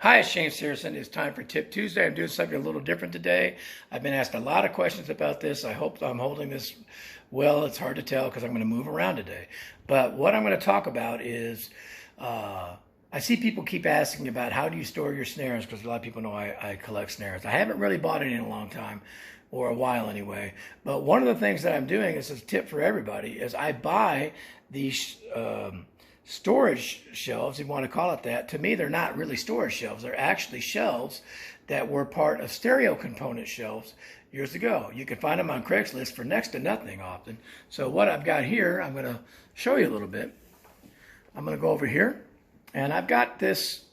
Hi, it's JamesAnimalHarrison. It's time for Tip Tuesday. I'm doing something a little different today. I've been asked a lot of questions about this. I hope I'm holding this well. It's hard to tell because I'm going to move around today. But what I'm going to talk about is I see people keep asking about how do you store your snares, because a lot of people know I collect snares. I haven't really bought any in a long time, or a while anyway. But one of the things that I'm doing, is a tip for everybody, is I buy these storage shelves, if you want to call it that. To me, they're not really storage shelves. They're actually shelves that were part of stereo component shelves years ago. You can find them on Craigslist for next to nothing often. So what I've got here, I'm going to show you a little bit. I'm going to go over here, and I've got this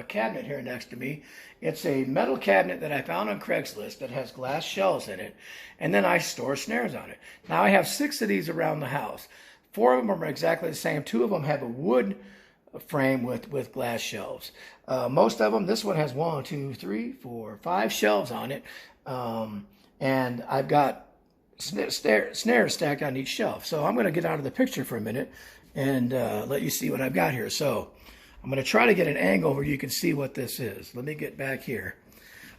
cabinet here next to me. It's a metal cabinet that I found on Craigslist that has glass shelves in it, and then I store snares on it. Now I have 6 of these around the house. 4 of them are exactly the same. 2 of them have a wood frame with glass shelves. Most of them, this one has 1, 2, 3, 4, 5 shelves on it, and I've got snares stacked on each shelf. So I'm going to get out of the picture for a minute and let you see what I've got here. So I'm going to try to get an angle where you can see what this is. Let me get back here.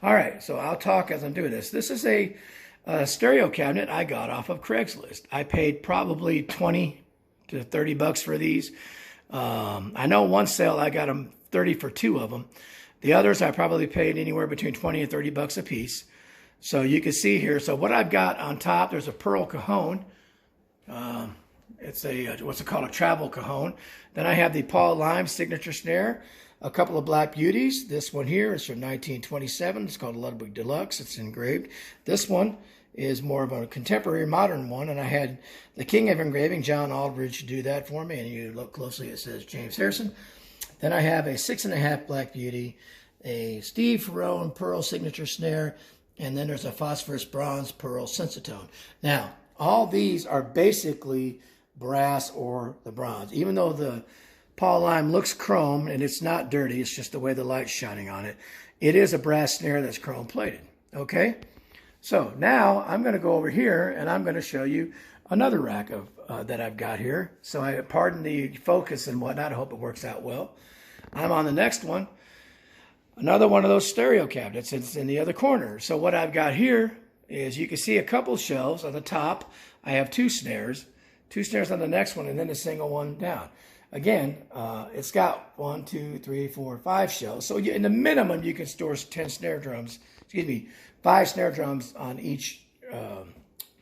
All right, so I'll talk as I'm doing this. This is a stereo cabinet I got off of Craigslist. I paid probably 20 to 30 bucks for these. I know one sale I got them 30 for 2 of them. The others I probably paid anywhere between 20 and 30 bucks a piece. So you can see here. So what I've got on top, there's a pearl cajon. It's a what's it called, a travel cajon. Then I have the Paul Lime signature snare, a couple of Black Beauties. This one here is from 1927. It's called a Ludwig Deluxe. It's engraved. This one is more of a contemporary modern one, and I had the king of engraving, John Aldridge, do that for me, and you look closely, it says James Harrison. Then I have a 6.5 Black Beauty, a Steve Ferrone pearl signature snare, and then there's a phosphorus bronze pearl sensitone. Now, all these are basically brass or the bronze. Even though the Paul Lime looks chrome and it's not dirty, it's just the way the light's shining on it, it is a brass snare that's chrome plated. Okay? So now I'm going to go over here and I'm going to show you another rack of that I've got here. So I pardon the focus and whatnot. I hope it works out well. I'm on the next one. Another one of those stereo cabinets. It's in the other corner. So what I've got here is, you can see a couple shelves. On the top, I have 2 snares. 2 snares on the next one, and then a single one down. Again, it's got 1, 2, 3, 4, 5 shelves. So in the minimum, you can store 10 snare drums. Excuse me, 5 snare drums on each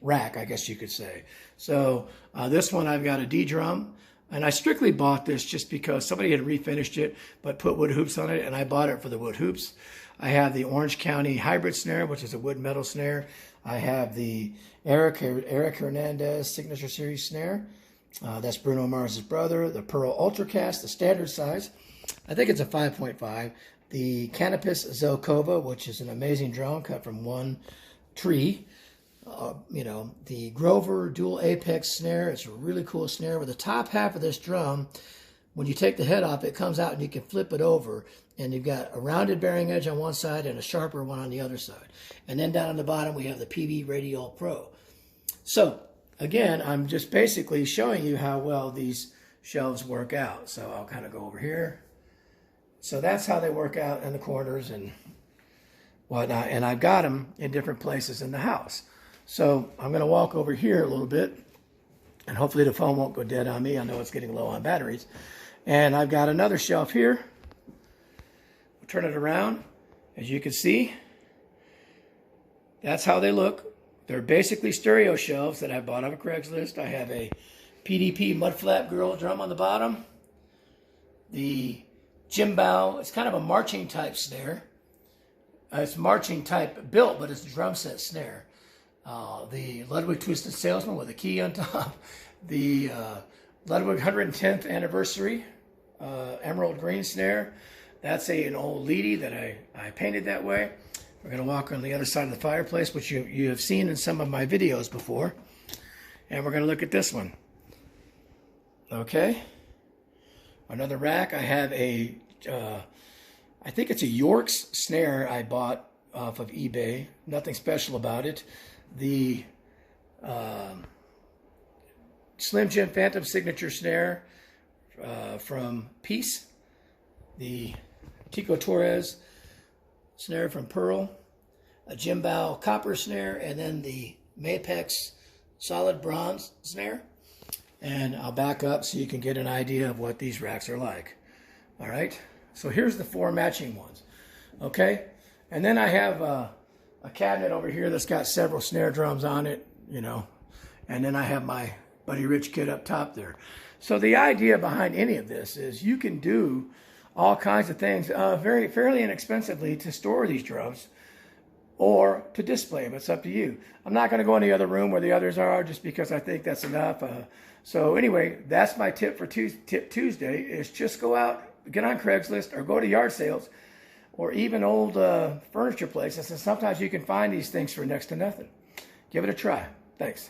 rack, I guess you could say. So this one, I've got a D drum, and I strictly bought this just because somebody had refinished it but put wood hoops on it, and I bought it for the wood hoops. I have the Orange County hybrid snare, which is a wood metal snare. I have the Eric Hernandez signature series snare. That's Bruno Mars's brother. The Pearl Ultracast, the standard size. I think it's a 5.5. The Canopus Zelkova, which is an amazing drum cut from one tree. The Grover Dual Apex snare. It's a really cool snare. With the top half of this drum, when you take the head off, it comes out and you can flip it over. And you've got a rounded bearing edge on one side and a sharper one on the other side. And then down on the bottom, we have the PB Radial Pro. So, again, I'm just basically showing you how well these shelves work out. So I'll kind of go over here. So that's how they work out in the corners and whatnot. And I've got them in different places in the house. So I'm going to walk over here a little bit. And hopefully the phone won't go dead on me. I know it's getting low on batteries. And I've got another shelf here. Turn it around. As you can see, that's how they look. They're basically stereo shelves that I bought off of Craigslist. I have a PDP Mudflap Girl drum on the bottom. The Jimbao, it's kind of a marching type snare. It's marching type built, but it's a drum set snare. The Ludwig Twisted Salesman with a key on top. The Ludwig 110th anniversary emerald green snare. That's an old Leedy that I painted that way. We're going to walk on the other side of the fireplace, which you have seen in some of my videos before. And we're going to look at this one. Okay. Another rack. I have I think it's a York's snare I bought off of eBay. Nothing special about it. The Slim Jim Phantom signature snare from Peace. The Tico Torres snare from Pearl, a Jimbao copper snare, and then the Mapex solid bronze snare. And I'll back up so you can get an idea of what these racks are like. All right, so here's the 4 matching ones. Okay, and then I have a cabinet over here that's got several snare drums on it, you know, and then I have my Buddy Rich kit up top there. So the idea behind any of this is you can do all kinds of things fairly inexpensively to store these drums or to display them. It's up to you. I'm not going to go in the other room where the others are just because I think that's enough. So anyway, that's my tip for Tip Tuesday is just go out, get on Craigslist or go to yard sales or even old furniture places. And sometimes you can find these things for next to nothing. Give it a try. Thanks.